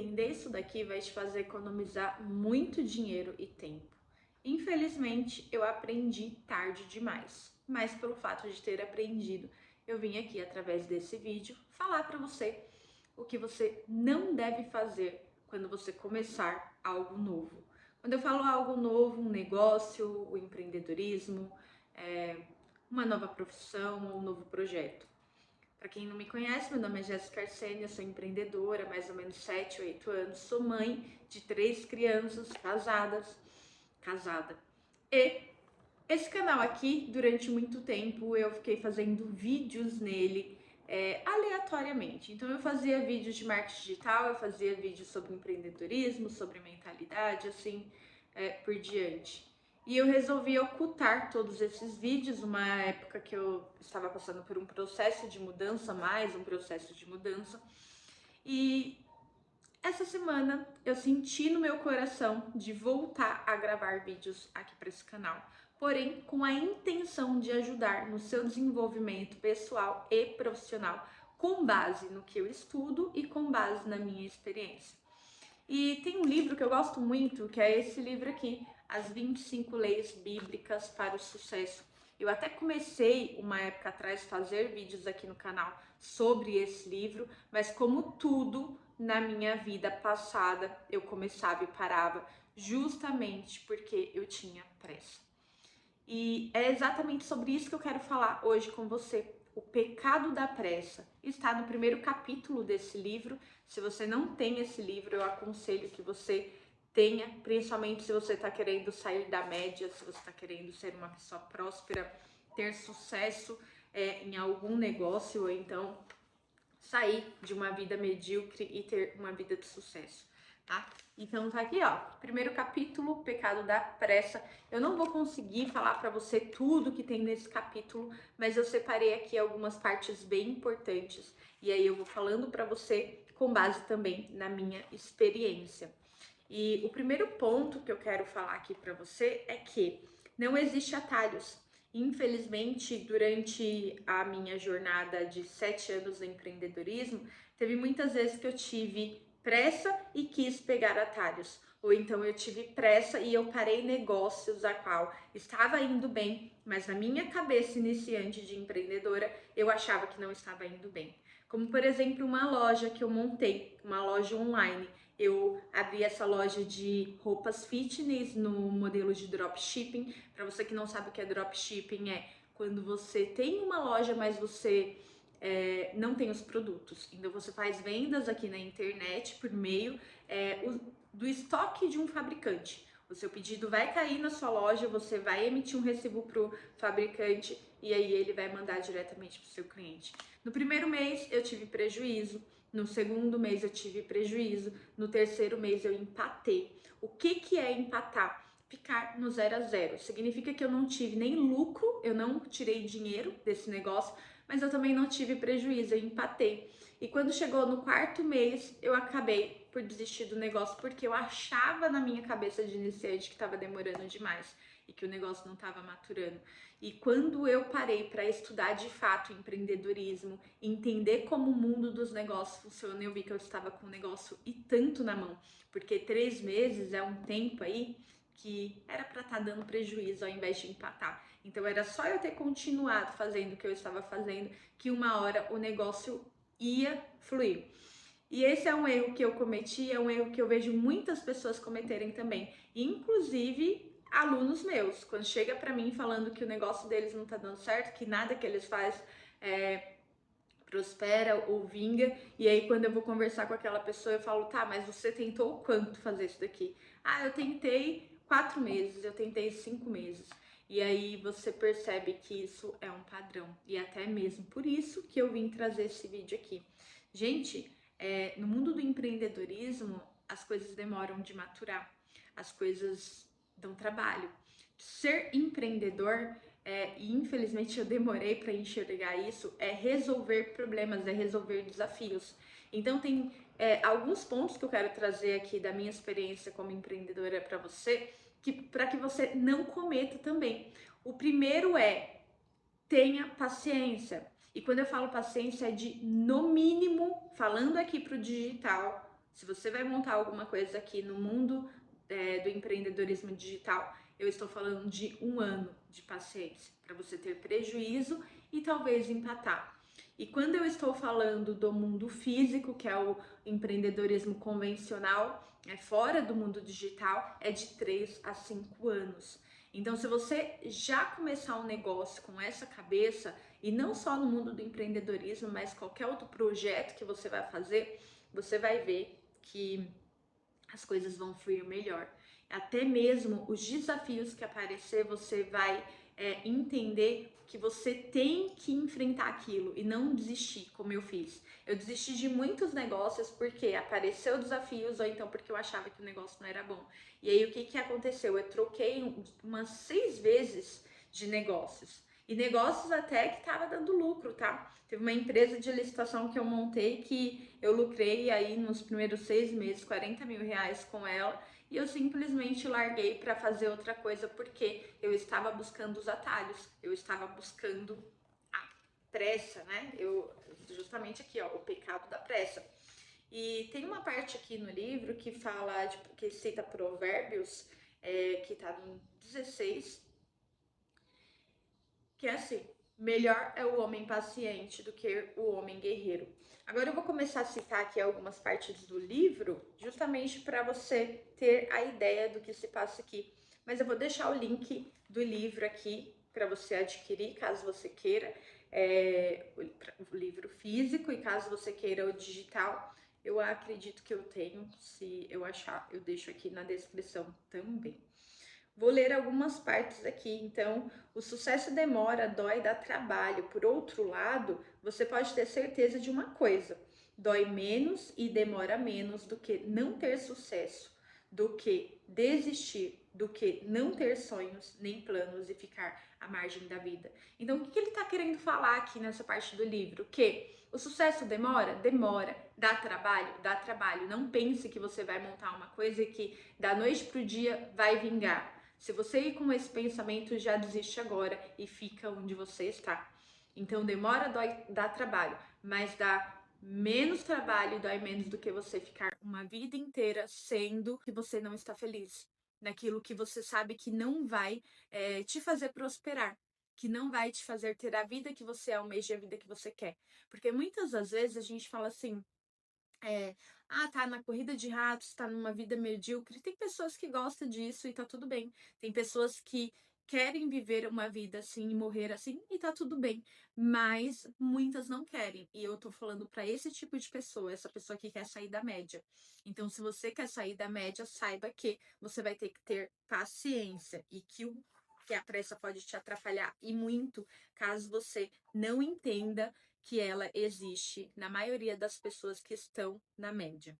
entender isso daqui vai te fazer economizar muito dinheiro e tempo. Infelizmente, eu aprendi tarde demais, mas pelo fato de ter aprendido, eu vim aqui através desse vídeo falar para você o que você não deve fazer quando você começar algo novo. Quando eu falo algo novo, um negócio, o empreendedorismo, uma nova profissão ou um novo projeto. Para quem não me conhece, meu nome é Jéssica Arsênia, eu sou empreendedora há mais ou menos 7 ou 8 anos, sou mãe de 3 crianças, casada. E esse canal aqui, durante muito tempo, eu fiquei fazendo vídeos nele aleatoriamente. Então eu fazia vídeos de marketing digital, eu fazia vídeos sobre empreendedorismo, sobre mentalidade, assim por diante. E eu resolvi ocultar todos esses vídeos, uma época que eu estava passando por um processo de mudança, mais um processo de mudança. E essa semana eu senti no meu coração de voltar a gravar vídeos aqui para esse canal, porém com a intenção de ajudar no seu desenvolvimento pessoal e profissional, com base no que eu estudo e com base na minha experiência. E tem um livro que eu gosto muito, que é esse livro aqui, As 25 Leis Bíblicas para o Sucesso. Eu até comecei, uma época atrás, fazer vídeos aqui no canal sobre esse livro, mas como tudo na minha vida passada, eu começava e parava justamente porque eu tinha pressa. E é exatamente sobre isso que eu quero falar hoje com você. O pecado da pressa está no primeiro capítulo desse livro. Se você não tem esse livro, eu aconselho que você tenha, principalmente se você está querendo sair da média, se você está querendo ser uma pessoa próspera, ter sucesso em algum negócio, ou então sair de uma vida medíocre e ter uma vida de sucesso, tá? Então tá aqui, ó, primeiro capítulo, pecado da pressa. Eu não vou conseguir falar para você tudo que tem nesse capítulo, mas eu separei aqui algumas partes bem importantes e aí eu vou falando para você com base também na minha experiência. E o primeiro ponto que eu quero falar aqui para você é que não existe atalhos. Infelizmente, durante a minha jornada de 7 anos no empreendedorismo, teve muitas vezes que eu tive pressa e quis pegar atalhos. Ou então eu tive pressa e eu parei negócios a qual estava indo bem, mas na minha cabeça iniciante de empreendedora, eu achava que não estava indo bem. Como, por exemplo, uma loja que eu montei, uma loja online. Eu abri essa loja de roupas fitness no modelo de dropshipping. Para você que não sabe o que é dropshipping, é quando você tem uma loja, mas você não tem os produtos. Então você faz vendas aqui na internet por meio do estoque de um fabricante. O seu pedido vai cair na sua loja, você vai emitir um recibo para o fabricante e aí ele vai mandar diretamente para o seu cliente. No primeiro mês eu tive prejuízo, no segundo mês eu tive prejuízo, no terceiro mês eu empatei. O que é empatar? Ficar no 0 a 0. Significa que eu não tive nem lucro, eu não tirei dinheiro desse negócio, mas eu também não tive prejuízo, eu empatei. E quando chegou no quarto mês, eu acabei por desistir do negócio porque eu achava na minha cabeça de iniciante que estava demorando demais e que o negócio não estava maturando. E quando eu parei para estudar de fato empreendedorismo, entender como o mundo dos negócios funciona, eu vi que eu estava com o negócio e tanto na mão, porque 3 meses é um tempo aí que era para estar dando prejuízo ao invés de empatar. Então era só eu ter continuado fazendo o que eu estava fazendo que uma hora o negócio ia fluir. E esse é um erro que eu cometi, é um erro que eu vejo muitas pessoas cometerem também, inclusive alunos meus, quando chega para mim falando que o negócio deles não tá dando certo, que nada que eles fazem prospera ou vinga, e aí quando eu vou conversar com aquela pessoa eu falo, tá, mas você tentou quanto fazer isso daqui? Ah, eu tentei 4 meses, eu tentei 5 meses. E aí você percebe que isso é um padrão, e até mesmo por isso que eu vim trazer esse vídeo aqui. Gente, no mundo do empreendedorismo, as coisas demoram de maturar, as coisas dão trabalho. Ser empreendedor, e infelizmente eu demorei para enxergar isso, é resolver problemas, é resolver desafios. Então tem alguns pontos que eu quero trazer aqui da minha experiência como empreendedora para você, para que você não cometa também. O primeiro é: tenha paciência. E quando eu falo paciência, é de, no mínimo, falando aqui para o digital, Se você vai montar alguma coisa aqui no mundo do empreendedorismo digital, eu estou falando de 1 ano de paciência para você ter prejuízo e talvez empatar. E quando eu estou falando do mundo físico, que é o empreendedorismo convencional, fora do mundo digital, é de 3 a 5 anos. Então, se você já começar um negócio com essa cabeça, e não só no mundo do empreendedorismo, mas qualquer outro projeto que você vai fazer, você vai ver que as coisas vão fluir melhor. Até mesmo os desafios que aparecer, você vai entender que você tem que enfrentar aquilo e não desistir, como eu fiz. Eu desisti de muitos negócios porque apareceu desafios ou então porque eu achava que o negócio não era bom. E aí o que aconteceu? Eu troquei umas 6 vezes de negócios. E negócios até que estava dando lucro, tá? Teve uma empresa de licitação que eu montei que eu lucrei aí nos primeiros 6 meses 40 mil reais com ela e eu simplesmente larguei para fazer outra coisa porque eu estava buscando os atalhos, eu estava buscando a pressa, né? Justamente aqui, ó, o pecado da pressa. E tem uma parte aqui no livro que fala, tipo, que cita Provérbios, que tá no 16, que é assim: melhor é o homem paciente do que o homem guerreiro. Agora eu vou começar a citar aqui algumas partes do livro, justamente para você ter a ideia do que se passa aqui. Mas eu vou deixar o link do livro aqui para você adquirir, caso você queira, o livro físico, e caso você queira o digital, eu acredito que eu tenho. Se eu achar, eu deixo aqui na descrição também. Vou ler algumas partes aqui. Então, o sucesso demora, dói, dá trabalho. Por outro lado, você pode ter certeza de uma coisa: dói menos e demora menos do que não ter sucesso, do que desistir, do que não ter sonhos nem planos e ficar à margem da vida. Então, o que ele está querendo falar aqui nessa parte do livro? Que o sucesso demora? Demora. Dá trabalho? Dá trabalho. Não pense que você vai montar uma coisa e que da noite para o dia vai vingar. Se você ir com esse pensamento, já desiste agora e fica onde você está. Então, demora, dói, dá trabalho, mas dá menos trabalho e dói menos do que você ficar uma vida inteira sendo que você não está feliz, naquilo que você sabe que não vai te fazer prosperar, que não vai te fazer ter a vida que você almeja, a vida que você quer. Porque muitas das vezes a gente fala assim, tá na corrida de ratos, tá numa vida medíocre. Tem pessoas que gostam disso e tá tudo bem. Tem pessoas que querem viver uma vida assim e morrer assim e tá tudo bem. Mas muitas não querem. E eu tô falando para esse tipo de pessoa, essa pessoa que quer sair da média. Então, se você quer sair da média, saiba que você vai ter que ter paciência e que a pressa pode te atrapalhar e muito caso você não entenda que ela existe na maioria das pessoas que estão na média.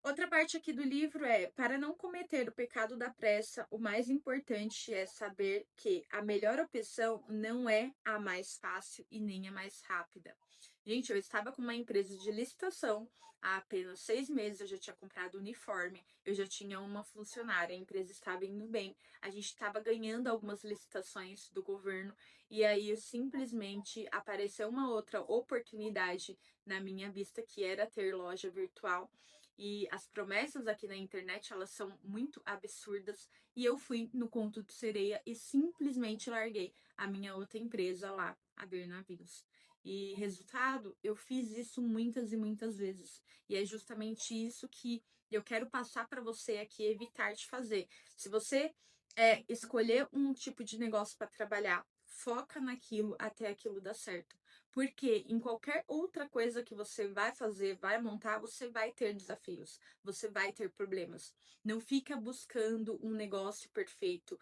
Outra parte aqui do livro é: para não cometer o pecado da pressa, o mais importante é saber que a melhor opção não é a mais fácil e nem a mais rápida. Gente, eu estava com uma empresa de licitação há apenas 6 meses, eu já tinha comprado uniforme, eu já tinha uma funcionária, a empresa estava indo bem, a gente estava ganhando algumas licitações do governo, e aí simplesmente apareceu uma outra oportunidade na minha vista, que era ter loja virtual. E as promessas aqui na internet, elas são muito absurdas. E eu fui no conto de sereia e simplesmente larguei a minha outra empresa lá, a Ver Navios. E resultado, eu fiz isso muitas e muitas vezes. E é justamente isso que eu quero passar para você aqui, evitar de fazer. Se você escolher um tipo de negócio para trabalhar, foca naquilo até aquilo dar certo. Porque em qualquer outra coisa que você vai fazer, vai montar, você vai ter desafios, você vai ter problemas. Não fica buscando um negócio perfeito,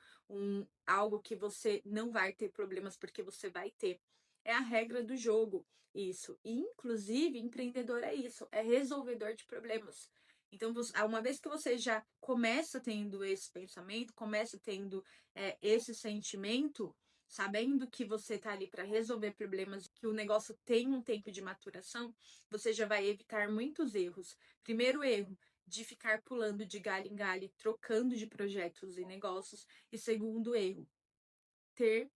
algo que você não vai ter problemas, porque você vai ter. É a regra do jogo, isso. E, inclusive, empreendedor é isso, é resolvedor de problemas. Então, uma vez que você já começa tendo esse pensamento, começa tendo esse sentimento, sabendo que você está ali para resolver problemas, que o negócio tem um tempo de maturação, você já vai evitar muitos erros. Primeiro erro, de ficar pulando de galho em galho, trocando de projetos e negócios. E segundo erro, ter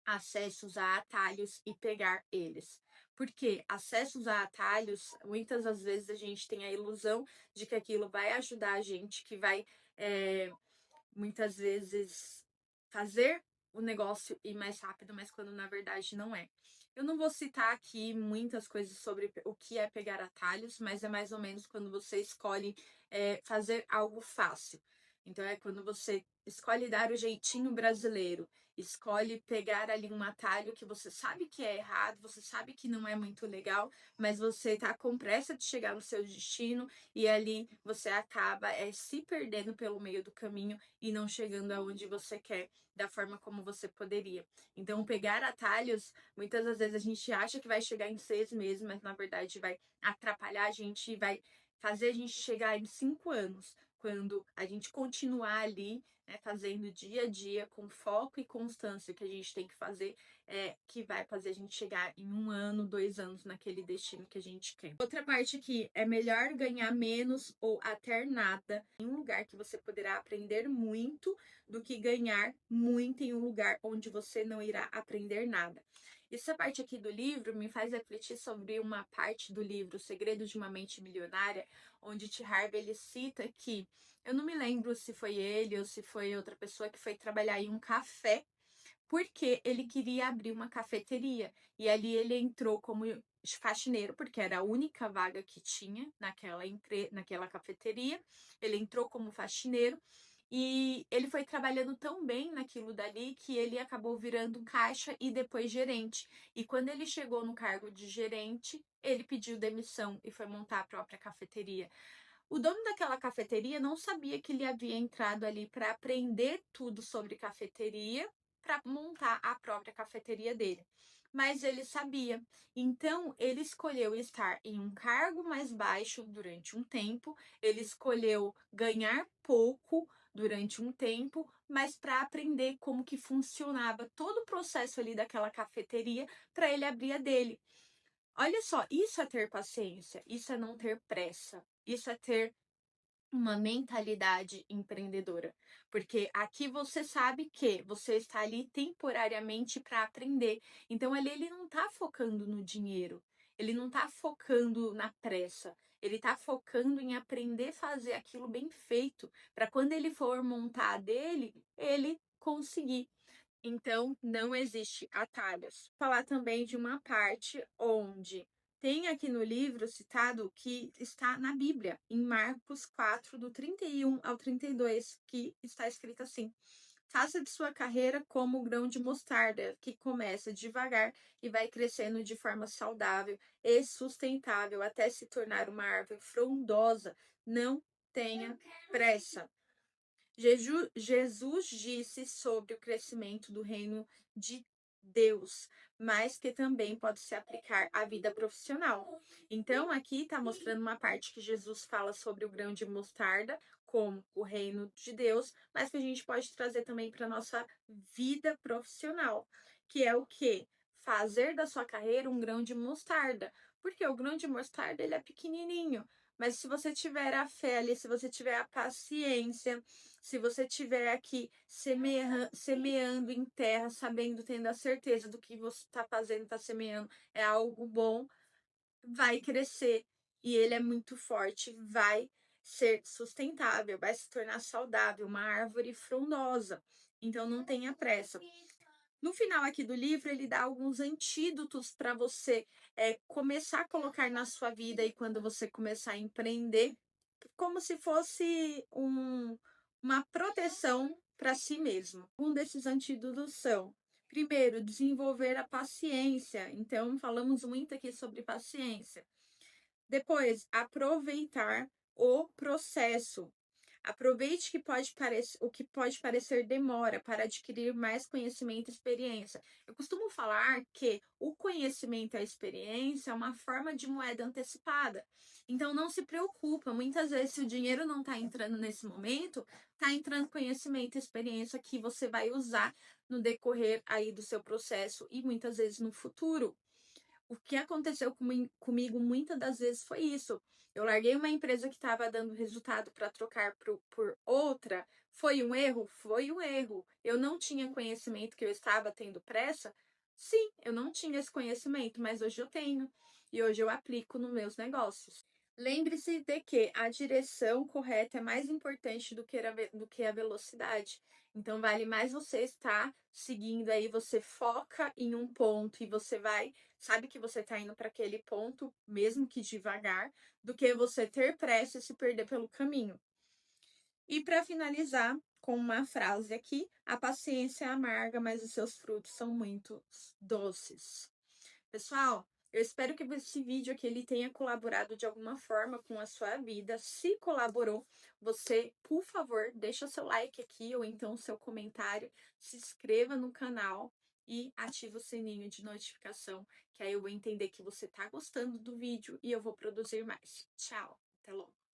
acessos a atalhos e pegar eles. Porque acessos a atalhos, muitas das vezes a gente tem a ilusão de que aquilo vai ajudar a gente, que vai muitas vezes fazer o negócio ir mais rápido, mas quando na verdade não é. Eu não vou citar aqui muitas coisas sobre o que é pegar atalhos, mas é mais ou menos quando você escolhe fazer algo fácil. Então é quando você escolhe dar o jeitinho brasileiro, escolhe pegar ali um atalho que você sabe que é errado, você sabe que não é muito legal, mas você tá com pressa de chegar no seu destino e ali você acaba se perdendo pelo meio do caminho e não chegando aonde você quer da forma como você poderia. Então, pegar atalhos, muitas das vezes a gente acha que vai chegar em 6 meses, mas na verdade vai atrapalhar a gente e vai fazer a gente chegar em 5 anos, quando a gente continuar ali, né, fazendo dia a dia, com foco e constância que a gente tem que fazer, que vai fazer a gente chegar em 1 ano, 2 anos naquele destino que a gente quer. Outra parte aqui é melhor ganhar menos ou até nada em um lugar que você poderá aprender muito do que ganhar muito em um lugar onde você não irá aprender nada. Essa parte aqui do livro me faz refletir sobre uma parte do livro O Segredo de uma Mente Milionária, onde T. Harv ele cita que, eu não me lembro se foi ele ou se foi outra pessoa que foi trabalhar em um café, porque ele queria abrir uma cafeteria. E ali ele entrou como faxineiro, porque era a única vaga que tinha naquela cafeteria. Ele entrou como faxineiro e ele foi trabalhando tão bem naquilo dali que ele acabou virando caixa e depois gerente. E quando ele chegou no cargo de gerente, ele pediu demissão e foi montar a própria cafeteria. O dono daquela cafeteria não sabia que ele havia entrado ali para aprender tudo sobre cafeteria, para montar a própria cafeteria dele. Mas ele sabia. Então, ele escolheu estar em um cargo mais baixo durante um tempo, ele escolheu ganhar pouco durante um tempo, mas para aprender como que funcionava todo o processo ali daquela cafeteria para ele abrir a dele. Olha só, isso é ter paciência, isso é não ter pressa, isso é ter uma mentalidade empreendedora, porque aqui você sabe que você está ali temporariamente para aprender. Então ali ele não está focando no dinheiro, ele não está focando na pressa, ele está focando em aprender a fazer aquilo bem feito, para quando ele for montar a dele, ele conseguir. Então, não existe atalhos. Falar também de uma parte onde tem aqui no livro citado que está na Bíblia, em Marcos 4, do 31 ao 32, que está escrito assim: Faça de sua carreira como o grão de mostarda, que começa devagar e vai crescendo de forma saudável e sustentável até se tornar uma árvore frondosa. Não tenha pressa. Jesus disse sobre o crescimento do reino de Deus, mas que também pode se aplicar à vida profissional. Então, aqui está mostrando uma parte que Jesus fala sobre o grão de mostarda, como o reino de Deus, mas que a gente pode trazer também para a nossa vida profissional, que é o quê? Fazer da sua carreira um grão de mostarda. Porque o grão de mostarda ele é pequenininho, mas se você tiver a fé ali, se você tiver a paciência, se você tiver aqui semeando em terra, sabendo, tendo a certeza do que você está fazendo, está semeando, é algo bom, vai crescer. E ele é muito forte, vai ser sustentável, vai se tornar saudável, uma árvore frondosa. Então não tenha pressa. No final aqui do livro, ele dá alguns antídotos para você começar a colocar na sua vida e quando você começar a empreender, como se fosse uma proteção para si mesmo. Um desses antídotos são, primeiro, desenvolver a paciência. Então, falamos muito aqui sobre paciência. Depois, aproveitar o processo. Aproveite o que pode parecer demora para adquirir mais conhecimento e experiência. Eu costumo falar que o conhecimento e a experiência é uma forma de moeda antecipada. Então não se preocupa, muitas vezes se o dinheiro não está entrando nesse momento, está entrando conhecimento e experiência que você vai usar no decorrer aí do seu processo e muitas vezes no futuro. O que aconteceu comigo muitas das vezes foi isso. Eu larguei uma empresa que estava dando resultado para trocar por outra. Foi um erro? Foi um erro. Eu não tinha conhecimento que eu estava tendo pressa? Sim, eu não tinha esse conhecimento, mas hoje eu tenho e hoje eu aplico nos meus negócios. Lembre-se de que a direção correta é mais importante do que a velocidade. Então, vale mais você estar seguindo aí, você foca em um ponto e você vai, sabe que você está indo para aquele ponto, mesmo que devagar, do que você ter pressa e se perder pelo caminho. E para finalizar com uma frase aqui: a paciência é amarga, mas os seus frutos são muito doces. Pessoal, eu espero que esse vídeo aqui ele tenha colaborado de alguma forma com a sua vida. Se colaborou, você, por favor, deixa o seu like aqui ou então o seu comentário, se inscreva no canal e ativa o sininho de notificação, que aí eu vou entender que você está gostando do vídeo e eu vou produzir mais. Tchau, até logo.